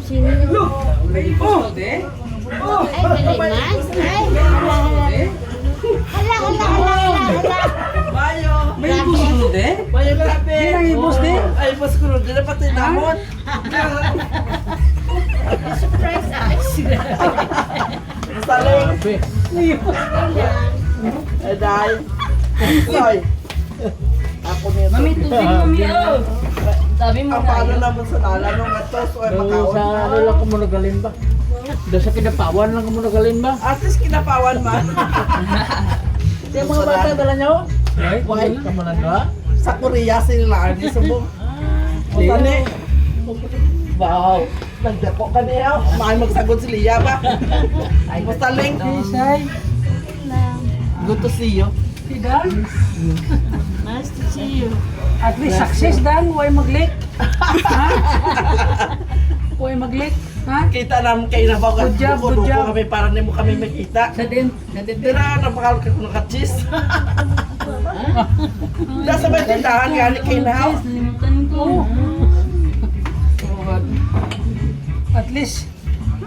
Sino? Oh! Ay, Balimas? Ay, hala. Bayo! May ibos ko de? Bayo grabe! Yan ang ibos de? Ay, ibos ko rin. Dapat tinamon. Surprise eyes. Saling. Ay, dahil. Soy. Ako nito. Mami, tubig mami. Oh. Sabi mo Ang paano tayo. naman sa lala nung atos o ay Doon makaon. sa ano lang ka muna galin ba? Doon sa kinapawan lang ka muna galin ba? At least kinapawan man. Yung mga bata dala nyo? Ay, why? Kamalan ba? Sa Korea sila ni subong. O tani. Wow. Nagdako ka niya. Maay magsagod si Lia ba? Ay, mustaling. Isay. Good to see you. Dan, Nice to see you. at least success Dan, why mag-lake? Ha? Why mag-lake? Ha? Kita namin kayo na ba? Good job, good job. Kami para nimo kami makita. Sa din. Tira, napakal ka kung naka-cheese. Nasa may tindahan nga ni kayo na. Nalimutan ko. At least,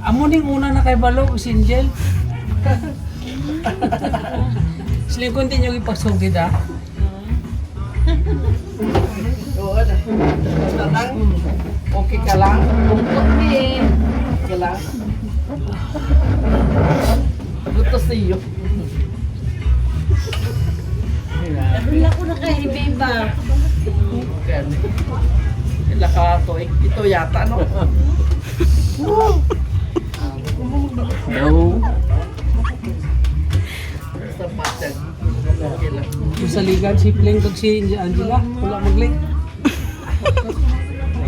amo ning una na kay Balo, si Angel. Silingkon din yung ipagsugid ha. Oo na. Basta lang. Okay ka lang. Okay. Okay lang. Good to see you. Wala ko na kay Beba. Ila ka to. Ito yata no. No. Basta pattern. Okay lang. Yung sa ligan, si Pling kag si Angela, wala mag-link.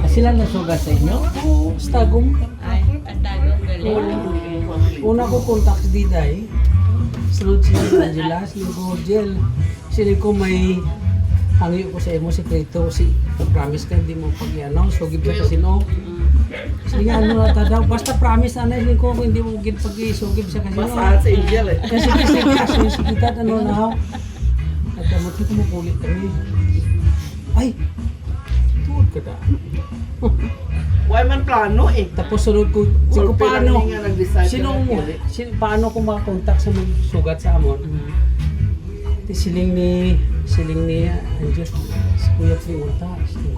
Sila nasugat sa inyo? Oo, sa Tagum. Ay, ang dagong galing. Una ko contact di day. Sunod si Angela, sila ko Jel. Sila ko may hangyo ko sa imo sekreto si promise ka hindi mo pag-ano, so give ka kasi no. Sige ano na ta daw, basta promise na hindi ko kung hindi mo gid pag-isugib sa kasi no. Basta sa Angel eh. Kasi si kita ano na ho. At mo ko mo kulit kami. Ay. Tuod ka da. Why man plano eh. Tapos sunod ko, Or sino paano? pinanghinga nag-decide Sino na mo? pili. Paano ko makakontak sa mga sugat sa amon? Di siling ni Angel, si Kuya Pling unta.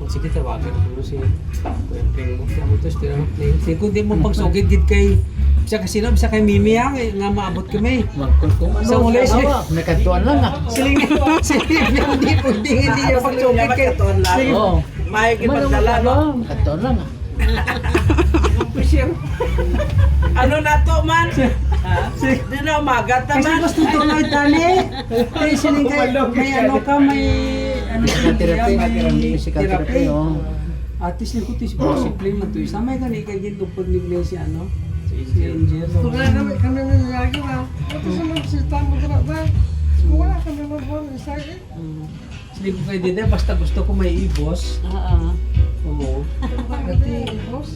Sige tawagan ko si Kuya Pling mo. Kaya mo to si Kuya Pling. Sige ko di mo pagsugid gid kay sa kasino sa kay Mimi ha, nga maabot kami. Kung ano, Sa muli si may kantuan lang ah. siling hindi pwedeng hindi niya pagsugid kay. Magkataon lang. Sige. Oo. May gipagdala no. May kantuan lang ah. Ano na to man? Di na umagat Kasi naman. gusto tuloy tali. Kaya siling kay may ano ka may ano Therapy, physical therapy, oh. Atis ni kutis discipline man to. Samay ka ni kay ginto pag ni si ano. Si Angel. Kami lagi na. Ito sa mga sita mo ka na ba? Wala kami mag-buwan isa eh. Sige ko kay Dede, basta gusto ko may ibos. Oo. Oo. Pagkati, boss.